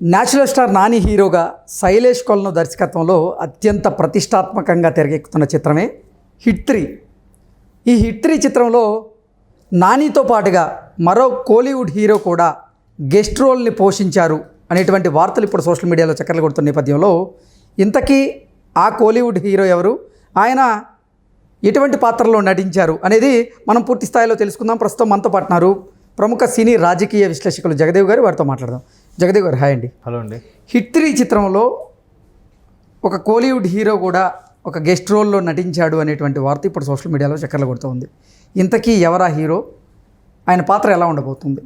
Natural star Nani హీరోగా శైలేష్ కొలను దర్శకత్వంలో అత్యంత ప్రతిష్టాత్మకంగా తెరకెక్కుతున్న చిత్రమే హిట్ 3. ఈ హిట్ 3 చిత్రంలో నానితో పాటుగా మరో కోలీవుడ్ హీరో కూడా గెస్ట్ రోల్ని పోషించారు అనేటువంటి వార్తలు ఇప్పుడు సోషల్ మీడియాలో చక్కర్లు కొడుతున్న నేపథ్యంలో ఇంతకీ ఆ కోలీవుడ్ హీరో ఎవరు, ఆయన ఎటువంటి పాత్రలో నటించారు అనేది మనం పూర్తి స్థాయిలో తెలుసుకుందాం. ప్రస్తుతం మనతో పాటున్నారు ప్రముఖ సినీ రాజకీయ విశ్లేషకులు జగదేవ్ గారు. వారితో మాట్లాడదాం. జగదేవ్ గారు, హాయ్ అండి. హలో అండి. హిట్ 3 చిత్రంలో ఒక కోలీవుడ్ హీరో కూడా ఒక గెస్ట్ రోల్లో నటించాడు అనేటువంటి వార్త ఇప్పుడు సోషల్ మీడియాలో చక్కర్లు కొడుతూ ఉంది. ఇంతకీ ఎవరా హీరో, ఆయన పాత్ర ఎలా ఉండబోతుంది?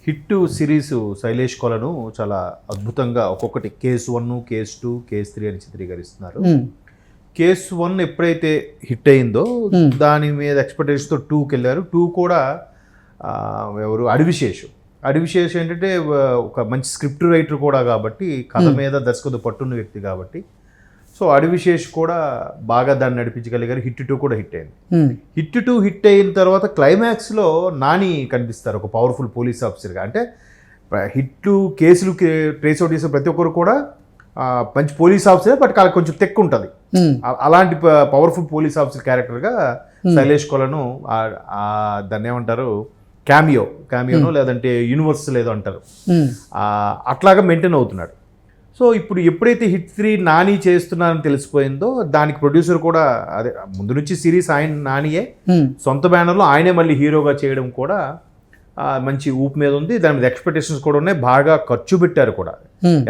హిట్ సిరీస్ శైలేష్ కొలను చాలా అద్భుతంగా ఒక్కొక్కటి కేసు 1, కేసు 2, కేసు 3 అని చిత్రీకరిస్తున్నారు. కేసు 1 ఎప్పుడైతే హిట్ అయిందో దాని మీద ఎక్స్పెక్టేషన్తో 2కి వెళ్ళారు. 2 కూడా ఎవరు అడివిశేష్ ఏంటంటే ఒక మంచి స్క్రిప్ట్ రైటర్ కూడా కాబట్టి, కథ మీద దర్శకుడు పట్టున్న వ్యక్తి కాబట్టి, సో అడివిశేష్ కూడా బాగా దాన్ని నడిపించగలిగారు. హిట్ 2 కూడా హిట్ అయింది. హిట్ 2 హిట్ అయిన తర్వాత క్లైమాక్స్లో నాని కనిపిస్తారు ఒక పవర్ఫుల్ పోలీస్ ఆఫీసర్గా. అంటే హిట్ కేసులు ట్రేస్ అవుట్ చేసే ప్రతి ఒక్కరు కూడా మంచి పోలీస్ ఆఫీసర్, బట్ వాళ్ళకి కొంచెం తెక్కు ఉంటుంది. అలాంటి పవర్ఫుల్ పోలీస్ ఆఫీసర్ క్యారెక్టర్గా శైలేష్ కొలను దాన్ని ఏమంటారు, క్యామియోనో లేదంటే యూనివర్స్ లేదో అంటారు, అట్లాగా మెయింటైన్ అవుతున్నాడు. సో ఇప్పుడు ఎప్పుడైతే హిట్ 3 నాని చేస్తున్నారని తెలిసిపోయిందో దానికి ప్రొడ్యూసర్ కూడా అదే ముందు నుంచి సిరీస్ నానియే సొంత బ్యానర్లో ఆయనే మళ్ళీ హీరోగా చేయడం కూడా మంచి ఊపు మీద ఉంది. దాని మీద ఎక్స్పెక్టేషన్స్ కూడా ఉన్నాయి. బాగా ఖర్చు పెట్టారు కూడా.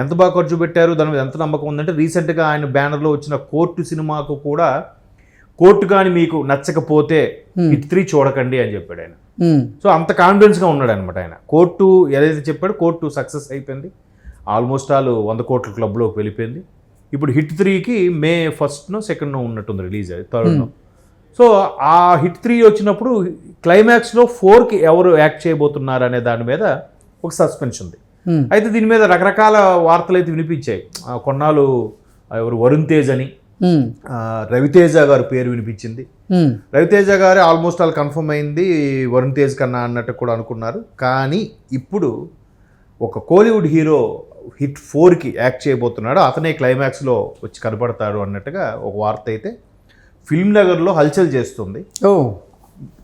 ఎంత బాగా ఖర్చు పెట్టారు, దాని మీద ఎంత నమ్మకం ఉందంటే రీసెంట్గా ఆయన బ్యానర్లో వచ్చిన కోర్టు సినిమాకు కూడా కోర్టు కానీ మీకు నచ్చకపోతే హిట్ 3 చూడకండి అని చెప్పాడు ఆయన. సో అంత కాన్ఫిడెన్స్గా ఉన్నాడు అనమాట ఆయన. కోర్టు ఏదైతే చెప్పాడో కోర్టు సక్సెస్ అయిపోయింది. ఆల్మోస్ట్ 100 కోట్ల క్లబ్లోకి వెళ్ళిపోయింది. ఇప్పుడు హిట్ 3కి మే 1st, 2nd ఉన్నట్టుంది రిలీజ్, 3rd. సో ఆ హిట్ 3 వచ్చినప్పుడు క్లైమాక్స్లో 4కి ఎవరు యాక్ట్ చేయబోతున్నారు అనే దాని మీద ఒక సస్పెన్స్ ఉంది. అయితే దీని మీద రకరకాల వార్తలు అయితే వినిపించాయి. కొన్నాళ్ళు ఎవరు వరుణ్ తేజ్ అని, రవితేజ గారి పేరు వినిపించింది. రవితేజ గారే ఆల్మోస్ట్ కన్ఫర్మ్ అయింది వరుణ్ తేజ్ కన్నా అన్నట్టు కూడా అనుకున్నారు. కానీ ఇప్పుడు ఒక కోలీవుడ్ హీరో హిట్ 4కి యాక్ట్ చేయబోతున్నాడు, అతనే క్లైమాక్స్లో వచ్చి కనపడతాడు అన్నట్టుగా ఒక వార్త అయితే ఫిల్మ్ నగర్లో హల్చల్ చేస్తుంది.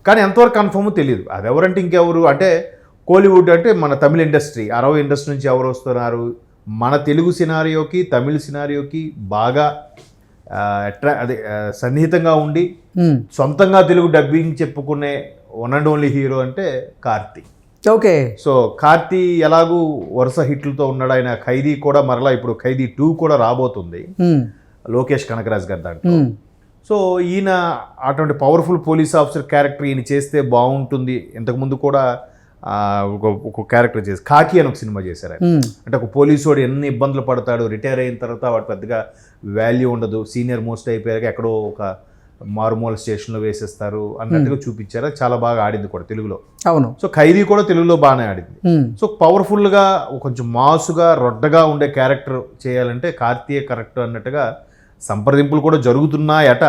కానీ ఎంతవరకు కన్ఫర్మ్ తెలియదు. అది ఎవరంటే ఇంకెవరు అంటే, కోలీవుడ్ అంటే మన తమిళ ఇండస్ట్రీ, అరవై ఇండస్ట్రీ నుంచి ఎవరు వస్తున్నారు, మన తెలుగు సినారియోకి తమిళ సినారియోకి బాగా సన్నిహితంగా ఉండి సొంతంగా తెలుగు డబ్బింగ్ చెప్పుకునే వన్ అండ్ ఓన్లీ హీరో అంటే కార్తీ. ఓకే. సో కార్తీ ఎలాగూ వరుస హిట్లతో ఉన్నాడు. ఆయన ఖైదీ కూడా మరలా ఇప్పుడు ఖైదీ 2 కూడా రాబోతుంది లోకేష్ కనకరాజ్ గారి దాంట్లో. సో ఈయన అటువంటి పవర్ఫుల్ పోలీస్ ఆఫీసర్ క్యారెక్టర్ ఈయన చేస్తే బాగుంటుంది. ఇంతకుముందు కూడా ఒక క్యారెక్టర్ చేసి కాకి అని ఒక సినిమా చేశారు ఆయన. అంటే ఒక పోలీసు వాడు ఎన్ని ఇబ్బందులు పడతాడు, రిటైర్ అయిన తర్వాత వాడు పెద్దగా వాల్యూ ఉండదు, సీనియర్ మోస్ట్ అయిపోయాక ఎక్కడో ఒక మారుమూల స్టేషన్లో వేసేస్తారు అన్నట్టుగా చూపించారు. చాలా బాగా ఆడింది కూడా తెలుగులో. అవును. సో ఖైదీ కూడా తెలుగులో బాగానే ఆడింది. సో పవర్ఫుల్గా కొంచెం మాసుగా రొడ్డగా ఉండే క్యారెక్టర్ చేయాలంటే కార్తీయే కరెక్ట్ అన్నట్టుగా సంప్రదింపులు కూడా జరుగుతున్నాయట.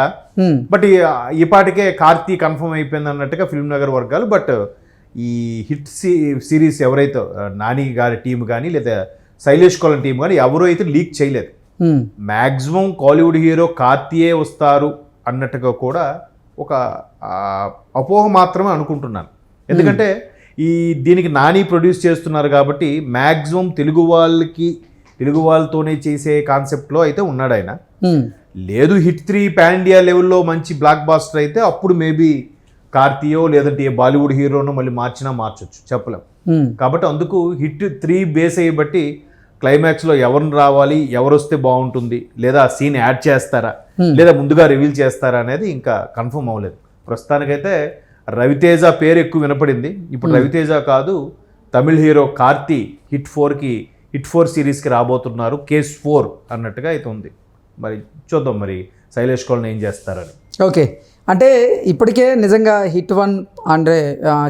బట్ ఈ పాటికే కార్తీ కన్ఫర్మ్ అయిపోయింది అన్నట్టుగా ఫిల్మ్ నగర్ వర్గాలు. బట్ ఈ హిట్ సిరీస్ ఎవరైతే నాని గారి టీం కానీ లేదా శైలేష్ కొలను టీం కానీ ఎవరు అయితే లీక్ చేయలేదు. మ్యాక్సిమం కాలీవుడ్ హీరో కార్తీయే వస్తారు అన్నట్టుగా కూడా ఒక అపోహ మాత్రమే అనుకుంటున్నాను. ఎందుకంటే దీనికి నాని ప్రొడ్యూస్ చేస్తున్నారు కాబట్టి మ్యాక్సిమం తెలుగు వాళ్ళతోనే చేసే కాన్సెప్ట్లో అయితే ఉన్నాడు ఆయన. లేదు హిట్ 3 పాన్ ఇండియా లెవెల్లో మంచి బ్లాక్ బాస్టర్ అయితే అప్పుడు మేబీ కార్తీయో లేదంటే ఏ బాలీవుడ్ హీరోనో మళ్ళీ మార్చొచ్చు, చెప్పలేం. కాబట్టి అందుకు హిట్ 3 బేస్ అయ్యి బట్టి క్లైమాక్స్లో ఎవరిని రావాలి, ఎవరు వస్తే బాగుంటుంది, లేదా ఆ సీన్ యాడ్ చేస్తారా లేదా ముందుగా రివీల్ చేస్తారా అనేది ఇంకా కన్ఫర్మ్ అవ్వలేదు. ప్రస్తుతానికైతే రవితేజ పేరు ఎక్కువ వినపడింది. ఇప్పుడు రవితేజ కాదు, తమిళ హీరో కార్తీ హిట్ 4 సిరీస్కి రాబోతున్నారు, కేసు 4 అన్నట్టుగా అయితే ఉంది. మరి చూద్దాం మరి శైలేష్ కొలను ఏం చేస్తారని. ఓకే. అంటే ఇప్పటికే నిజంగా హిట్ 1 అంటే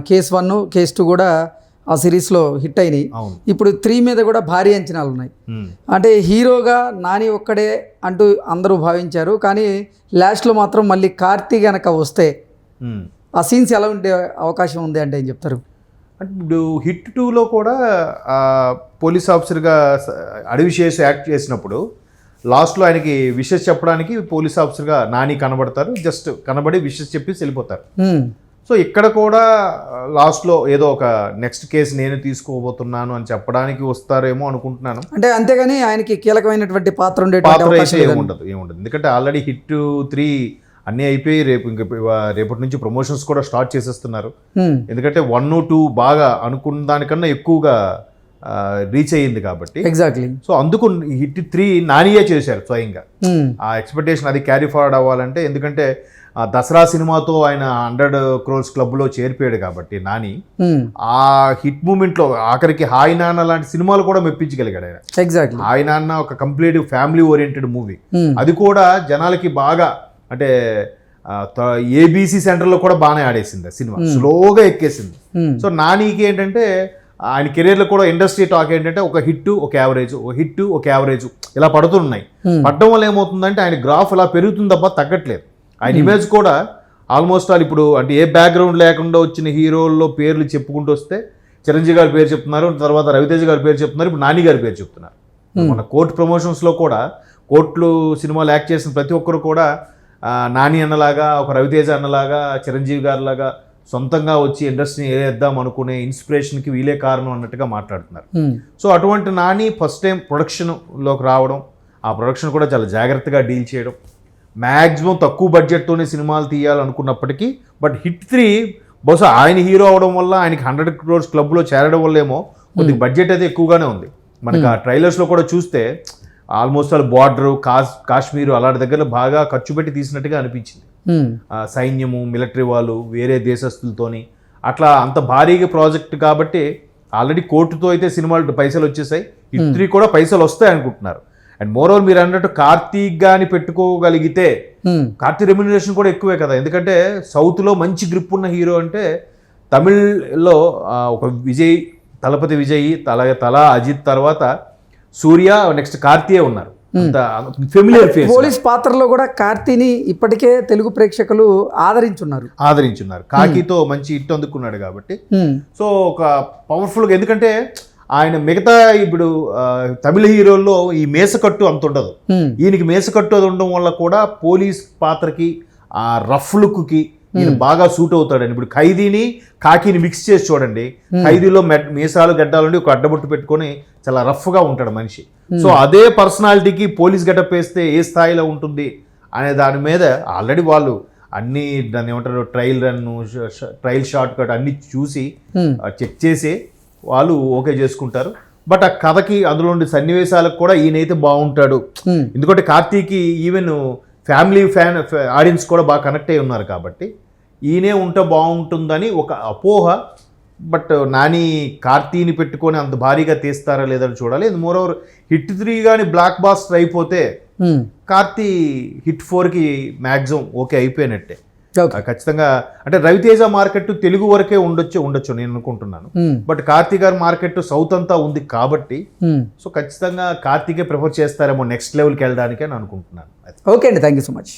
కేసు 1, కేసు 2 కూడా ఆ సిరీస్లో హిట్ అయినాయి. ఇప్పుడు 3 మీద కూడా భారీ అంచనాలు ఉన్నాయి. అంటే హీరోగా నాని ఒక్కడే అంటూ అందరూ భావించారు. కానీ లాస్ట్లో మాత్రం మళ్ళీ కార్తీ గనక వస్తే ఆ సీన్స్ ఎలా ఉండే అవకాశం ఉంది అంటే ఏం చెప్తారు? అంటే ఇప్పుడు హిట్ 2లో కూడా పోలీస్ ఆఫీసర్గా అడవి శేషు యాక్ట్ చేసినప్పుడు లాస్ట్లో ఆయనకి విషెస్ చెప్పడానికి పోలీస్ ఆఫీసర్గా నాని కనబడతారు, జస్ట్ కనబడి విషెస్ చెప్పి వెళ్ళిపోతారు. సో ఇక్కడ కూడా లాస్ట్లో ఏదో ఒక నెక్స్ట్ కేసు నేను తీసుకోబోతున్నాను అని చెప్పడానికి వస్తారేమో అనుకుంటున్నాను. అంటే అంతేగాని ఆయనకి కీలకమైనటువంటి పాత్ర అయితే ఏముండదు. ఎందుకంటే ఆల్రెడీ హిట్ 3 అన్నీ అయిపోయి రేపటి నుంచి ప్రమోషన్స్ కూడా స్టార్ట్ చేసేస్తున్నారు. ఎందుకంటే 1, 2 బాగా అనుకున్న దానికన్నా ఎక్కువగా రీచ్ అయ్యింది కాబట్టి. ఎగ్జాక్ట్లీ. సో అందుకు హిట్ 3 నానియే చేశారు స్వయంగా. ఆ ఎక్స్పెక్టేషన్ అది క్యారీ ఫార్వర్డ్ అవ్వాలంటే, ఎందుకంటే దసరా సినిమాతో ఆయన 100 crores క్లబ్లో చేరిపోయాడు కాబట్టి నాని ఆ హిట్ మూమెంట్లో ఆఖరికి హాయ్ నాన్న లాంటి సినిమాలు కూడా మెప్పించగలిగాడు ఆయన. ఎగ్జాక్ట్లీ. హాయ్ నాన్న ఒక కంప్లీట్ ఫ్యామిలీ ఓరియంటెడ్ మూవీ, అది కూడా జనాలకి బాగా అంటే ఏబీసీ సెంటర్లో కూడా బాగానే ఆడేసింది ఆ సినిమా, స్లోగా ఎక్కేసింది. సో నానికి ఏంటంటే ఆయన కెరీర్లో కూడా ఇండస్ట్రీ టాక్ ఏంటంటే ఒక హిట్ ఒక యావరేజ్, ఒక హిట్ ఒక యావరేజ్ ఇలా పడుతున్నాయి. పడడం వల్ల ఏమవుతుందంటే ఆయన గ్రాఫ్ ఇలా పెరుగుతుంది తప్ప తగ్గట్లేదు. ఆయన ఇమేజ్ కూడా ఆల్మోస్ట్ ఆల్ ఇప్పుడు అంటే ఏ బ్యాక్గ్రౌండ్ లేకుండా వచ్చిన హీరోల్లో పేర్లు చెప్పుకుంటూ వస్తే చిరంజీవి గారి పేరు చెప్తున్నారు, తర్వాత రవితేజ గారి పేరు చెప్తున్నారు, ఇప్పుడు నాని గారి పేరు చెప్తున్నారు. మన కోర్టు ప్రమోషన్స్లో కూడా కోర్టులు సినిమాలు యాక్ట్ చేసిన ప్రతి ఒక్కరు కూడా నాని అన్నలాగా, ఒక రవితేజ అన్నలాగా, చిరంజీవి గారిలాగా సొంతంగా వచ్చి ఇండస్ట్రీని వేద్దాం అనుకునే ఇన్స్పిరేషన్కి వీలే కారణం అన్నట్టుగా మాట్లాడుతున్నారు. సో అటువంటి నాని ఫస్ట్ టైం ప్రొడక్షన్లోకి రావడం, ఆ ప్రొడక్షన్ కూడా చాలా జాగ్రత్తగా డీల్ చేయడం, మ్యాక్సిమం తక్కువ బడ్జెట్తోనే సినిమాలు తీయాలనుకున్నప్పటికీ బట్ హిట్ 3 బహుశా ఆయన హీరో అవడం వల్ల ఆయనకి 100 crores క్లబ్లో చేరడం వల్ల ఏమో కొద్దిగా బడ్జెట్ అయితే ఎక్కువగానే ఉంది. మనకి ఆ ట్రైలర్స్లో కూడా చూస్తే ఆల్మోస్ట్ ఆల్ బార్డరు, కాశ్మీరు అలాంటి దగ్గర బాగా ఖర్చు పెట్టి తీసినట్టుగా అనిపించింది. సైన్యము, మిలిటరీ వాళ్ళు, వేరే దేశస్తులతోని అట్లా అంత భారీగా ప్రాజెక్ట్ కాబట్టి ఆల్రెడీ కోర్టుతో అయితే సినిమాలు పైసలు వచ్చేసాయి. హిట్ 3 కూడా పైసలు వస్తాయి అనుకుంటున్నారు. అండ్ మోర్ ఓవర్ మీరు అన్నట్టు కార్తీక్ గాని పెట్టుకోగలిగితే కార్తీక్ రెమ్యునరేషన్ కూడా ఎక్కువే కదా. ఎందుకంటే సౌత్లో మంచి గ్రిప్ ఉన్న హీరో అంటే తమిళ్లో ఒక విజయ్, తలపతి విజయ్, తల అజిత్ తర్వాత సూర్య, నెక్స్ట్ కార్తీయే ఉన్నారు. Familiar face. పోలీస్ పాత్రలో కూడా కార్తీని ఇప్పటికే తెలుగు ప్రేక్షకులు ఆదరించున్నారు. కాకితో మంచి హిట్ అందుకున్నాడు కాబట్టి. సో ఒక పవర్ఫుల్గా, ఎందుకంటే ఆయన మిగతా ఇప్పుడు తమిళ హీరోల్లో ఈ మేసకట్టు అంత ఉండదు, ఈయనకి మేసకట్టు అది ఉండడం వల్ల కూడా పోలీస్ పాత్రకి ఆ రఫ్ లుక్కి ఈయన బాగా సూట్ అవుతాడండి. ఇప్పుడు ఖైదీని కాకిని మిక్స్ చేసి చూడండి, ఖైదీలో మీసాలు గడ్డాలుండి ఒక అడ్డబొట్టు పెట్టుకొని చాలా రఫ్గా ఉంటాడు మనిషి. సో అదే పర్సనాలిటీకి పోలీస్ గెటప్ వేస్తే ఏ స్థాయిలో ఉంటుంది అనే దాని మీద ఆల్రెడీ వాళ్ళు అన్ని దాన్ని ఏమంటారు ట్రయల్ షార్ట్ కట్ అన్ని చూసి చెక్ చేసి వాళ్ళు ఓకే చేసుకుంటారు. బట్ ఆ కథకి అందులో ఉండే సన్నివేశాలకు కూడా ఈయనైతే బాగుంటాడు. ఎందుకంటే కార్తీకి ఈవెన్ ఫ్యామిలీ ఆడియన్స్ కూడా బాగా కనెక్ట్ అయి ఉన్నారు కాబట్టి ఈయనే ఉంటే బాగుంటుందని ఒక అపోహ. బట్ నాని కార్తీని పెట్టుకొని అంత భారీగా తీస్తారా లేదని చూడాలి. మోర్ ఓవర్ హిట్ 3 కానీ బ్లాక్ బాస్టర్ అయిపోతే కార్తీ హిట్ 4కి మ్యాక్సిమం ఓకే అయిపోయినట్టే ఖచ్చితంగా. అంటే రవితేజ మార్కెట్ తెలుగు వరకే ఉండొచ్చు నేను అనుకుంటున్నాను. బట్ కార్తీ గారి మార్కెట్ సౌత్ అంతా ఉంది కాబట్టి సో ఖచ్చితంగా కార్తీకే ప్రిఫర్ చేస్తారేమో నెక్స్ట్ లెవెల్కి వెళ్ళడానికి అని అనుకుంటున్నాను. ఓకే అండి, థ్యాంక్ యూ సో మచ్.